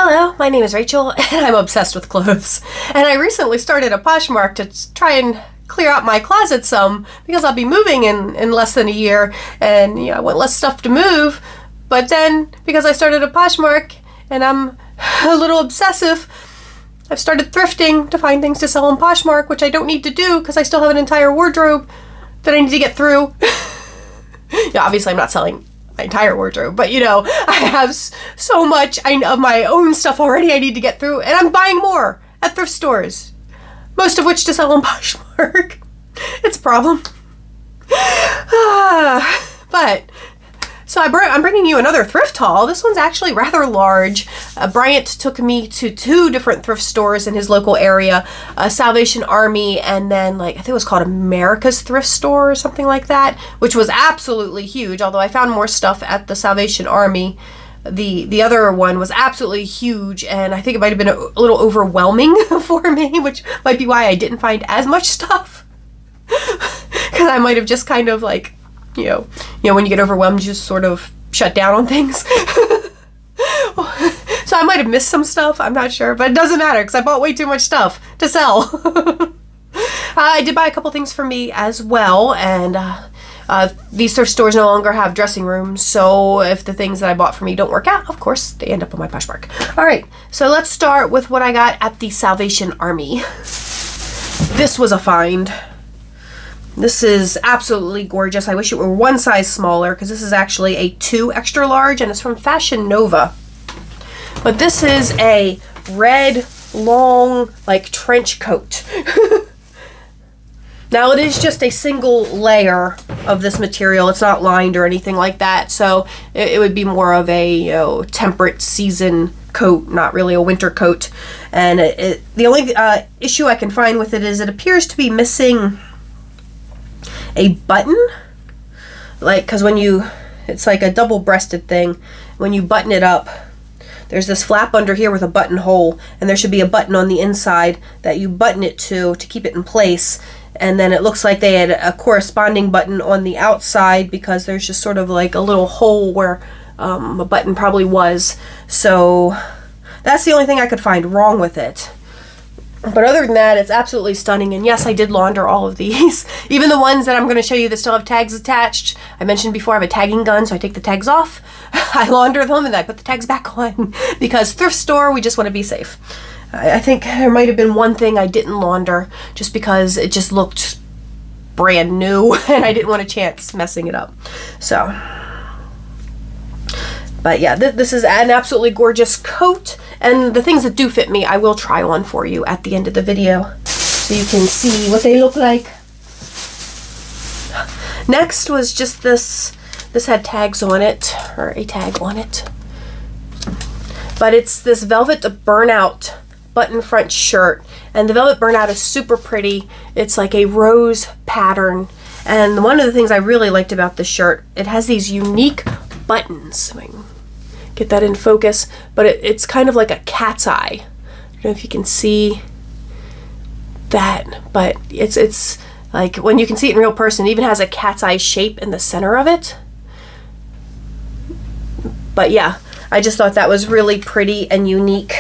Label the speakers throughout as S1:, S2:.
S1: Hello, my name is Rachel and I'm obsessed with clothes. And I recently started a Poshmark to try and clear out my closet some because I'll be moving in less than a year and I want less stuff to move. But then because I started a Poshmark and I'm a little obsessive, I've started thrifting to find things to sell on Poshmark, which I don't need to do because I still have an entire wardrobe that I need to get through. Yeah, obviously I'm not selling my entire wardrobe, but I have so much of my own stuff already I need to get through, and I'm buying more at thrift stores, most of which to sell on Poshmark. It's a problem. But so I'm bringing you another thrift haul. This one's actually rather large. Bryant took me to 2 different thrift stores in his local area, Salvation Army, and then I think it was called America's Thrift Store or something like that, which was absolutely huge, although I found more stuff at the Salvation Army. The other one was absolutely huge, and I think it might have been a little overwhelming for me, which might be why I didn't find as much stuff. Because I might have just kind of when you get overwhelmed, you just sort of shut down on things. So I might have missed some stuff, I'm not sure, but it doesn't matter because I bought way too much stuff to sell. I did buy a couple things for me as well, and these thrift stores no longer have dressing rooms, so if the things that I bought for me don't work out, of course, they end up on my Poshmark. Alright, so let's start with what I got at the Salvation Army. This was a find. This is absolutely gorgeous. I wish it were one size smaller because this is actually a 2 extra large and it's from Fashion Nova. But this is a red, long, trench coat. Now it is just a single layer of this material. It's not lined or anything like that. So it would be more of a temperate season coat, not really a winter coat. And the only issue I can find with it is it appears to be missing a button, because it's like a double-breasted thing. When you button it up, there's this flap under here with a buttonhole, and there should be a button on the inside that you button it to keep it in place. And then it looks like they had a corresponding button on the outside because there's just sort of like a little hole where a button probably was. So that's the only thing I could find wrong with it. But other than that, it's absolutely stunning. And yes, I did launder all of these. Even the ones that I'm going to show you that still have tags attached. I mentioned before I have a tagging gun, so I take the tags off. I launder them and I put the tags back on. Because thrift store, we just want to be safe. I think there might have been one thing I didn't launder just because it just looked brand new and I didn't want a chance messing it up. So, but yeah, this is an absolutely gorgeous coat. And the things that do fit me, I will try on for you at the end of the video so you can see what they look like. Next was just this. This had tags on it, or a tag on it. But it's this velvet burnout button front shirt. And the velvet burnout is super pretty. It's like a rose pattern. And one of the things I really liked about this shirt, it has these unique buttons. Get that in focus, but it's kind of like a cat's eye. I don't know if you can see that, but it's like when you can see it in real person, it even has a cat's eye shape in the center of it. But yeah, I just thought that was really pretty and unique.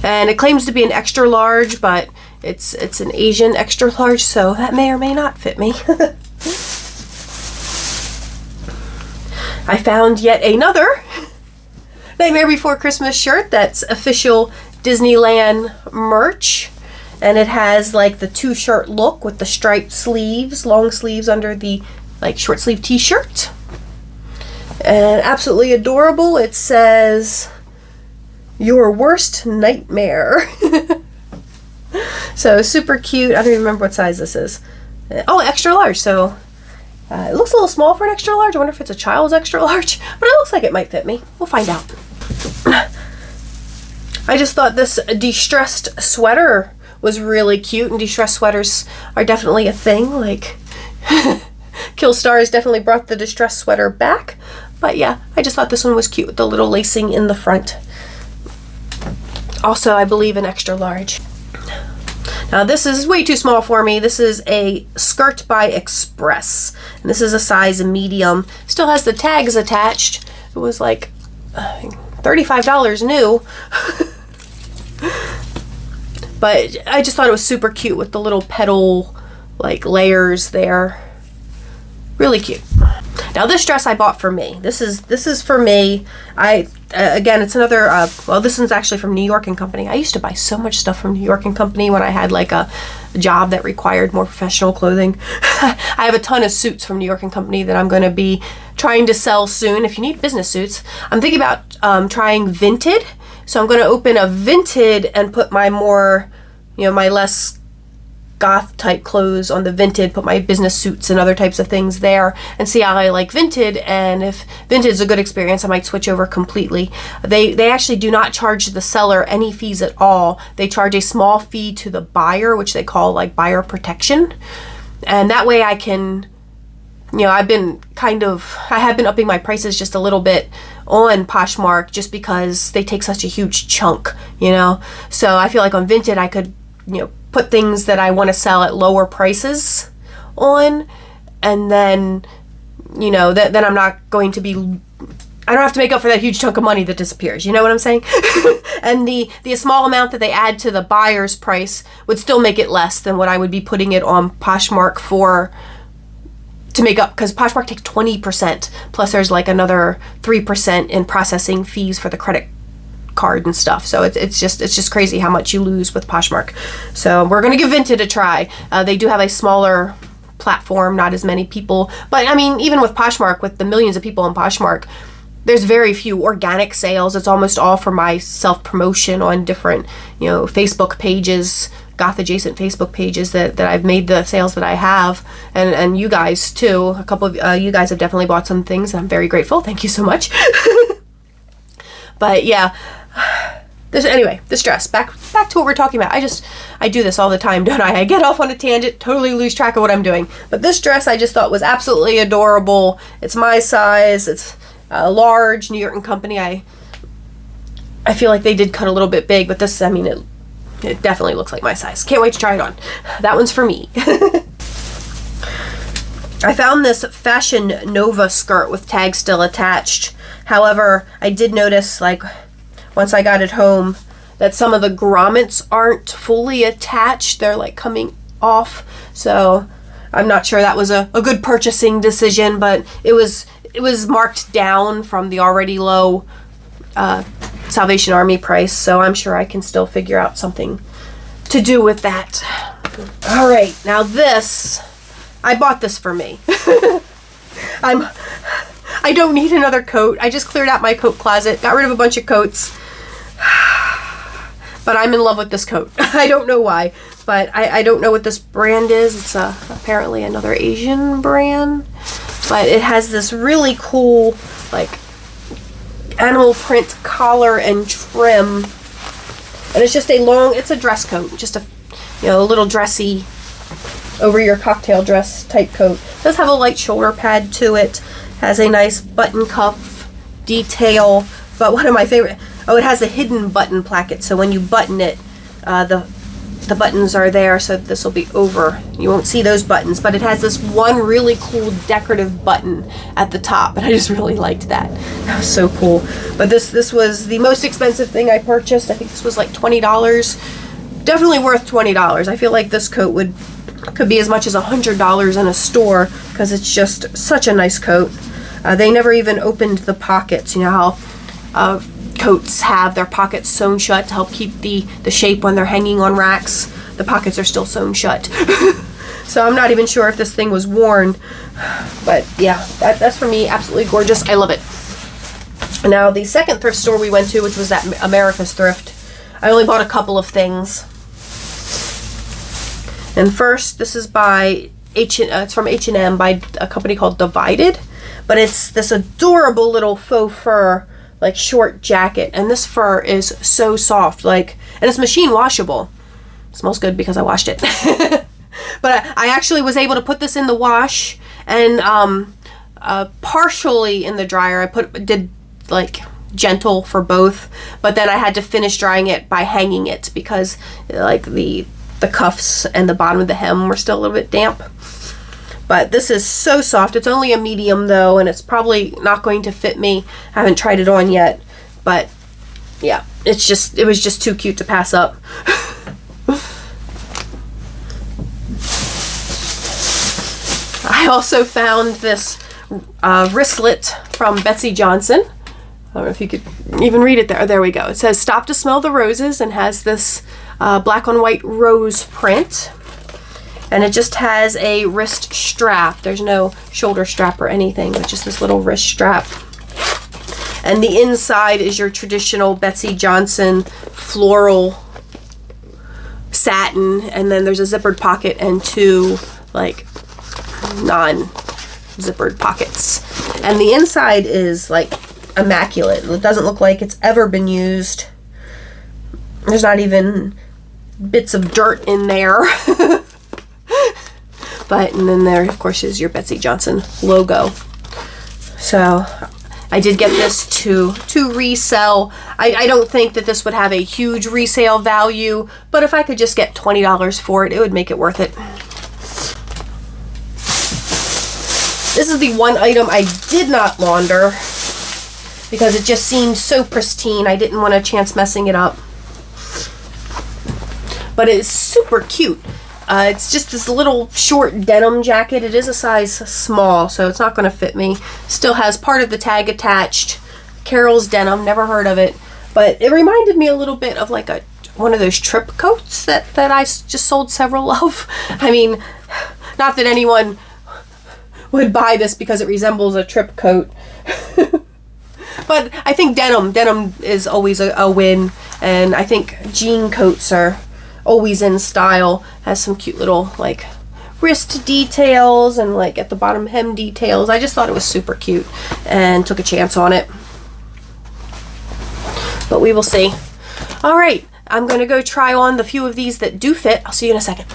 S1: And it claims to be an extra large, but it's an Asian extra large, so that may or may not fit me. I found yet another Nightmare Before Christmas shirt that's official Disneyland merch. And it has the 2-shirt look with the striped sleeves, long sleeves under the short sleeve t-shirt. And absolutely adorable. It says, "Your worst nightmare." So super cute. I don't even remember what size this is. Oh, extra large. So it looks a little small for an extra large. I wonder if it's a child's extra large, but it looks like it might fit me. We'll find out. I just thought this distressed sweater was really cute, and distressed sweaters are definitely a thing. Killstar has definitely brought the distressed sweater back, but yeah, I just thought this one was cute with the little lacing in the front. Also, I believe an extra large. Now this is way too small for me. This is a skirt by Express, and this is a size medium. Still has the tags attached. It was $35 new. But I just thought it was super cute with the little petal like layers there. Really cute. Now this dress I bought for me. This is for me. Again, it's another, well, this one's actually from New York & Company. I used to buy so much stuff from New York & Company when I had like a job that required more professional clothing. I have a ton of suits from New York & Company that I'm going to be trying to sell soon. If you need business suits, I'm thinking about trying Vinted. So I'm going to open a Vinted and put my more, my less goth type clothes on the Vinted, put my business suits and other types of things there, and see how I like Vinted. And if Vinted is a good experience, I might switch over completely. They actually do not charge the seller any fees at all. They charge a small fee to the buyer, which they call like buyer protection. And that way I can, I have been upping my prices just a little bit on Poshmark just because they take such a huge chunk, So I feel like on Vinted I could, put things that I want to sell at lower prices on, and then, then I'm not going to be, I don't have to make up for that huge chunk of money that disappears. You know what I'm saying? And the small amount that they add to the buyer's price would still make it less than what I would be putting it on Poshmark to make up, because Poshmark takes 20%, plus there's like another 3% in processing fees for the credit card and stuff. So it's just crazy how much you lose with Poshmark. So we're gonna give Vinted a try. They do have a smaller platform, not as many people, but I mean, even with Poshmark, with the millions of people on Poshmark, there's very few organic sales. It's almost all for my self-promotion on different, Facebook pages, goth adjacent Facebook pages that I've made the sales that I have, and you guys too. A couple of you guys have definitely bought some things, and I'm very grateful. Thank you so much. But yeah, this dress, back to what we're talking about. I do this all the time, don't I? I get off on a tangent, totally lose track of what I'm doing. But this dress I just thought was absolutely adorable. It's my size. It's large, New York & Company. I feel like they did cut a little bit big, but this, it definitely looks like my size. Can't wait to try it on. That one's for me. I found this Fashion Nova skirt with tags still attached. However, I did notice, like, once I got it home, that some of the grommets aren't fully attached. They're like coming off. So I'm not sure that was a good purchasing decision, but it was marked down from the already low Salvation Army price. So I'm sure I can still figure out something to do with that. All right, now this, I bought this for me. I don't need another coat. I just cleared out my coat closet, got rid of a bunch of coats. But I'm in love with this coat. I don't know why, but I don't know what this brand is. It's apparently another Asian brand, but it has this really cool like animal print collar and trim, and it's just it's a dress coat, just a little dressy over your cocktail dress type coat. It does have a light shoulder pad to it. Has a nice button cuff detail, but one of my favorite, it has a hidden button placket, so when you button it, the buttons are there, so this will be over. You won't see those buttons, but it has this one really cool decorative button at the top, and I just really liked that. That was so cool. But this was the most expensive thing I purchased. I think this was like $20. Definitely worth $20. I feel like this coat could be as much as $100 in a store, because it's just such a nice coat. They never even opened the pockets. You know how coats have their pockets sewn shut to help keep the shape when they're hanging on racks. The pockets are still sewn shut. So I'm not even sure if this thing was worn, but yeah, that's for me absolutely gorgeous. I love it. Now the second thrift store we went to, which was at America's Thrift, I only bought a couple of things. And first, this is by it's from H&M by a company called Divided, but it's this adorable little faux fur, like short jacket, and this fur is so soft, and it's machine washable. It smells good because I washed it. But I actually was able to put this in the wash and partially in the dryer. I did like gentle for both, but then I had to finish drying it by hanging it because like the cuffs and the bottom of the hem were still a little bit damp. But this is so soft. It's only a medium though, and it's probably not going to fit me. I haven't tried it on yet, But yeah, it was just too cute to pass up. I also found this wristlet from Betsy Johnson. I don't know if you could even read it there. There we go. It says, "Stop to smell the roses," and has this black on white rose print. And it just has a wrist strap. There's no shoulder strap or anything, but just this little wrist strap. And the inside is your traditional Betsy Johnson floral satin. And then there's a zippered pocket and two like non-zippered pockets. And the inside is like immaculate. It doesn't look like it's ever been used. There's not even bits of dirt in there. But, and then there, of course, is your Betsy Johnson logo. So I did get this to resell. I don't think that this would have a huge resale value, but if I could just get $20 for it, it would make it worth it. This is the one item I did not launder because it just seemed so pristine. I didn't want a chance messing it up. But it's super cute. It's just this little short denim jacket. It is a size small, so it's not going to fit me. Still has part of the tag attached. Carol's denim, never heard of it. But it reminded me a little bit of like one of those trip coats that I just sold several of. I mean, not that anyone would buy this because it resembles a trip coat. But I think denim is always a win. And I think jean coats are always in style. Has some cute little like wrist details and like at the bottom hem details. I just thought it was super cute and took a chance on it. But we will see. All right, I'm gonna go try on the few of these that do fit. I'll see you in a second.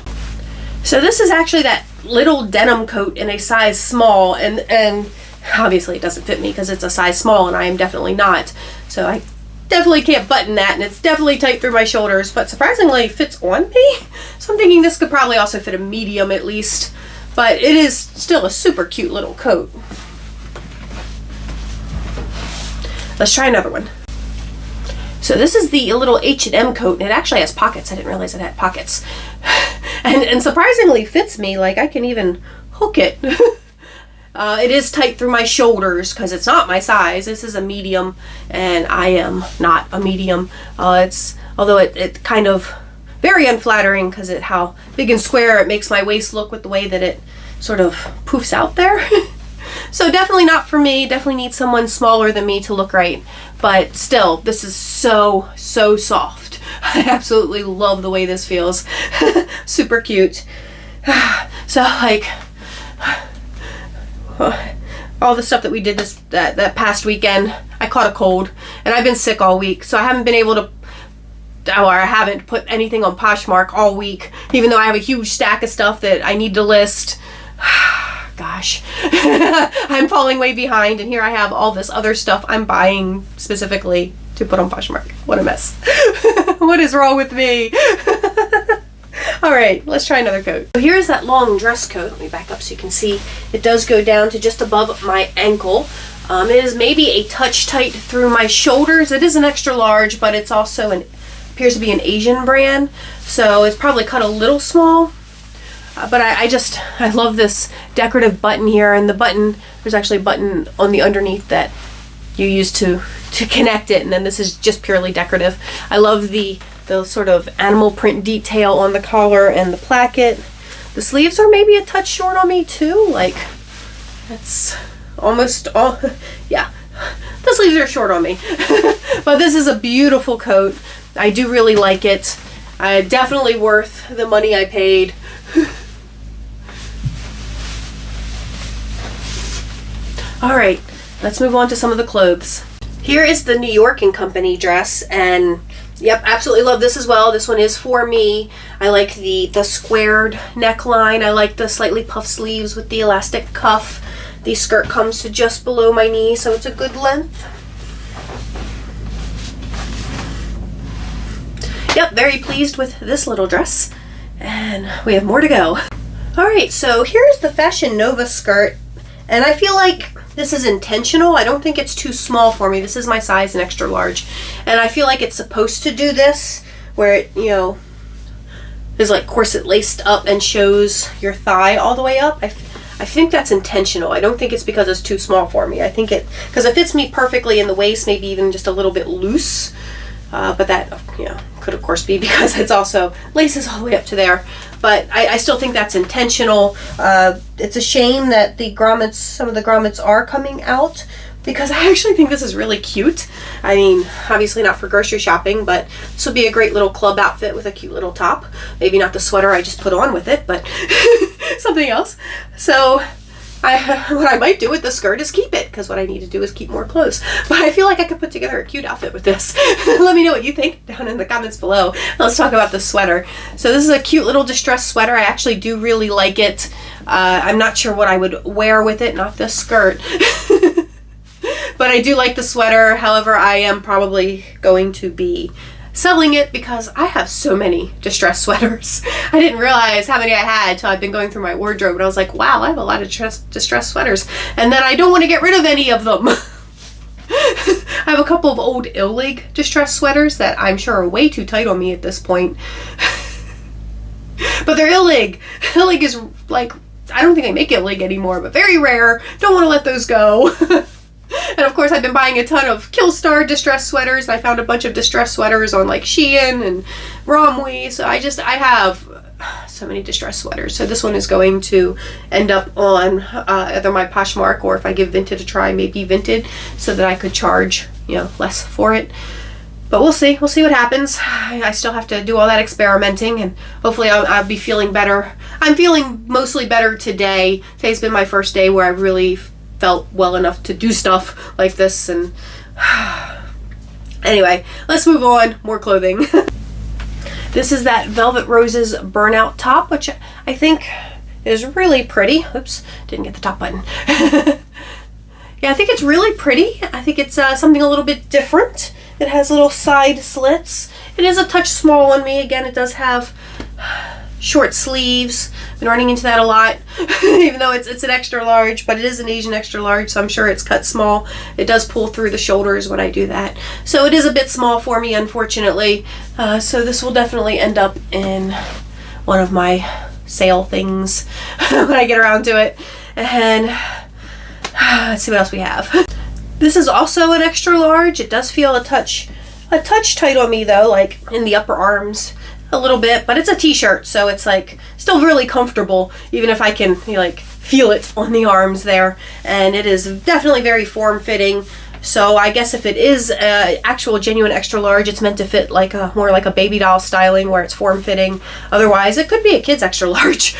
S1: So this is actually that little denim coat in a size small, and obviously it doesn't fit me because it's a size small and I am definitely not. So I definitely can't button that, and it's definitely tight through my shoulders, but surprisingly it fits on me. So I'm thinking this could probably also fit a medium at least, but it is still a super cute little coat. Let's try another one. So this is the little H&M coat, and it actually has pockets. I didn't realize it had pockets. And surprisingly fits me. Like I can even hook it. It is tight through my shoulders because it's not my size. This is a medium, and I am not a medium. Although it kind of very unflattering because how big and square it makes my waist look with the way that it sort of poofs out there. So definitely not for me. Definitely need someone smaller than me to look right. But still, this is so soft. I absolutely love the way this feels. Super cute. So like all the stuff that we did that past weekend, I caught a cold and I've been sick all week, so I haven't been able to, or I haven't put anything on Poshmark all week, even though I have a huge stack of stuff that I need to list. Gosh, I'm falling way behind, and here I have all this other stuff I'm buying specifically to put on Poshmark. What a mess. What is wrong with me? All right, let's try another coat. So here's that long dress coat. Let me back up so you can see. It does go down to just above my ankle. It is maybe a touch tight through my shoulders. It is an extra large, but it's also appears to be an Asian brand, so it's probably cut a little small. But I love this decorative button here, and the button, there's actually a button on the underneath that you use to connect it, and then this is just purely decorative. I love the sort of animal print detail on the collar and the placket. The sleeves are maybe a touch short on me too, like that's almost all, yeah, the sleeves are short on me. But this is a beautiful coat. I do really like it. Definitely worth the money I paid. All right, let's move on to some of the clothes. Here is the New York & Company dress, and yep, absolutely love this as well. This one is for me. I like the squared neckline. I like the slightly puffed sleeves with the elastic cuff. The skirt comes to just below my knee, so it's a good length. Yep, very pleased with this little dress, and we have more to go. All right, so here's the Fashion Nova skirt, and I feel like this is intentional. I don't think it's too small for me. This is my size, an extra large. And I feel like it's supposed to do this, where it, you know, is like corset laced up and shows your thigh all the way up. I think that's intentional. I don't think it's because it's too small for me. I think because it fits me perfectly in the waist, maybe even just a little bit loose. But that, you know, could of course be because it's also laces all the way up to there. But I still think that's intentional. It's a shame that the grommets, some of the grommets are coming out, because I actually think this is really cute. I mean, obviously not for grocery shopping, but this would be a great little club outfit with a cute little top. Maybe not the sweater I just put on with it, but something else. So what I might do with the skirt is keep it, because what I need to do is keep more clothes. But I feel like I could put together a cute outfit with this. Let me know what you think down in the comments below. Let's talk about the sweater. So this is a cute little distressed sweater. I actually do really like it. I'm not sure what I would wear with it, not this skirt. But I do like the sweater. However, I am probably going to be selling it because I have so many distressed sweaters. I didn't realize how many I had until I've been going through my wardrobe, and I was like, wow, I have a lot of distressed sweaters. And then I don't want to get rid of any of them. I have a couple of old Illig distressed sweaters that I'm sure are way too tight on me at this point. But they're Illig. Illig is like, I don't think I make Illig anymore, but very rare. Don't want to let those go. And of course, I've been buying a ton of Killstar distressed sweaters. I found a bunch of distressed sweaters on like Shein and Romwe. So I have so many distressed sweaters. So this one is going to end up on either my Poshmark, or if I give Vinted a try, maybe Vinted, so that I could charge, you know, less for it. But we'll see. We'll see what happens. I still have to do all that experimenting, and hopefully I'll be feeling better. I'm feeling mostly better today. Today's been my first day where I really felt well enough to do stuff like this. And anyway, let's move on. More clothing. This is that Velvet Roses burnout top, which I think is really pretty. Oops, didn't get the top button. Yeah, I think it's really pretty. I think it's something a little bit different. It has little side slits. It is a touch small on me. Again, it does have short sleeves. Been running into that a lot, even though it's an extra large, but it is an Asian extra large, so I'm sure it's cut small. It does pull through the shoulders when I do that. So it is a bit small for me, unfortunately. So this will definitely end up in one of my sale things when I get around to it. And let's see what else we have. This is also an extra large. It does feel a touch tight on me though, like in the upper arms a little bit, but it's a t-shirt, so it's like still really comfortable, even if I can, you know, like feel it on the arms there. And it is definitely very form-fitting. So I guess if it is actual genuine extra large, it's meant to fit like more like a baby doll styling where it's form-fitting. Otherwise, it could be a kid's extra large.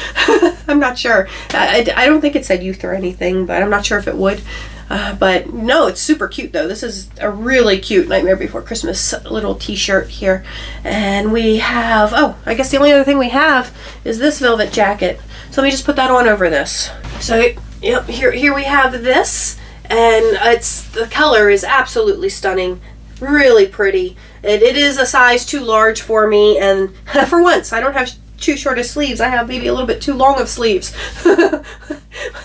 S1: I'm not sure. I don't think it said youth or anything, but I'm not sure if it would. But no, it's super cute though. This is a really cute Nightmare Before Christmas little t-shirt here. And we have, oh, I guess the only other thing we have is this velvet jacket. So let me just put that on over this. So yep, here we have this, and the color is absolutely stunning. Really pretty. It is a size too large for me, and for once I don't have too short of sleeves. I have maybe a little bit too long of sleeves.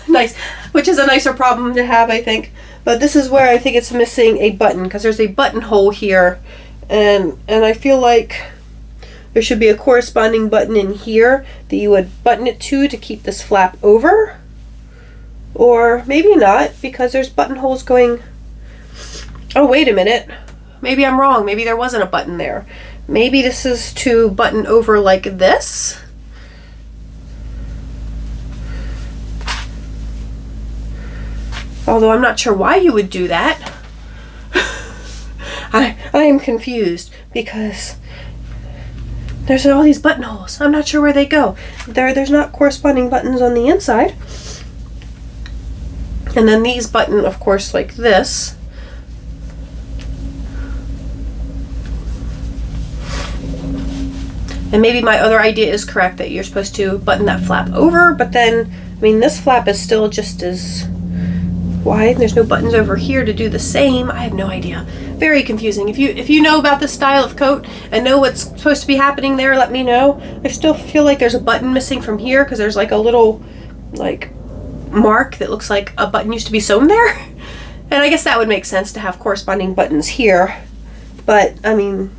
S1: Nice, which is a nicer problem to have, I think. But this is where I think it's missing a button, because there's a buttonhole here, and I feel like there should be a corresponding button in here that you would button it to keep this flap over. Or maybe not, because there's buttonholes going... Oh, wait a minute. Maybe I'm wrong. Maybe there wasn't a button there. Maybe this is to button over like this. Although I'm not sure why you would do that. I am confused because there's all these buttonholes. I'm not sure where they go. There's not corresponding buttons on the inside. And then these button, of course, like this. And maybe my other idea is correct, that you're supposed to button that flap over, but then, I mean, this flap is still just as wide. There's no buttons over here to do the same. I have no idea. Very confusing. If you know about this style of coat and know what's supposed to be happening there, let me know. I still feel like there's a button missing from here, because there's like a little like mark that looks like a button used to be sewn there. And I guess that would make sense to have corresponding buttons here. But, I mean,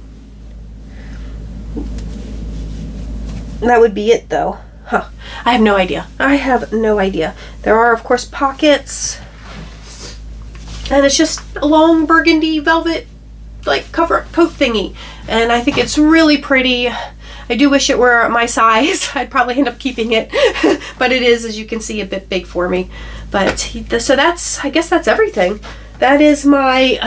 S1: that would be it though. Huh. I have no idea. I have no idea. There are, of course, pockets. And it's just a long burgundy velvet, like, cover-up coat thingy. And I think it's really pretty. I do wish it were my size. I'd probably end up keeping it. But it is, as you can see, a bit big for me. But, so that's, I guess that's everything. That is my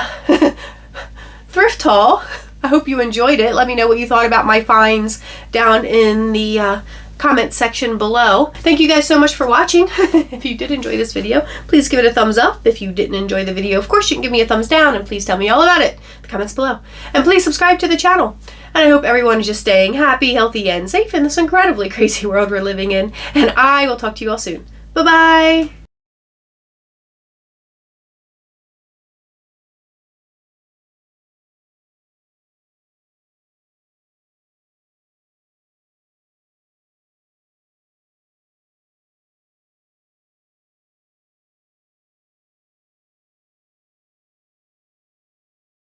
S1: thrift haul. I hope you enjoyed it. Let me know what you thought about my finds down in the comment section below. Thank you guys so much for watching. If you did enjoy this video, please give it a thumbs up. If you didn't enjoy the video, of course you can give me a thumbs down, and please tell me all about it in the comments below. And please subscribe to the channel. And I hope everyone is just staying happy, healthy, and safe in this incredibly crazy world we're living in. And I will talk to you all soon. Bye-bye.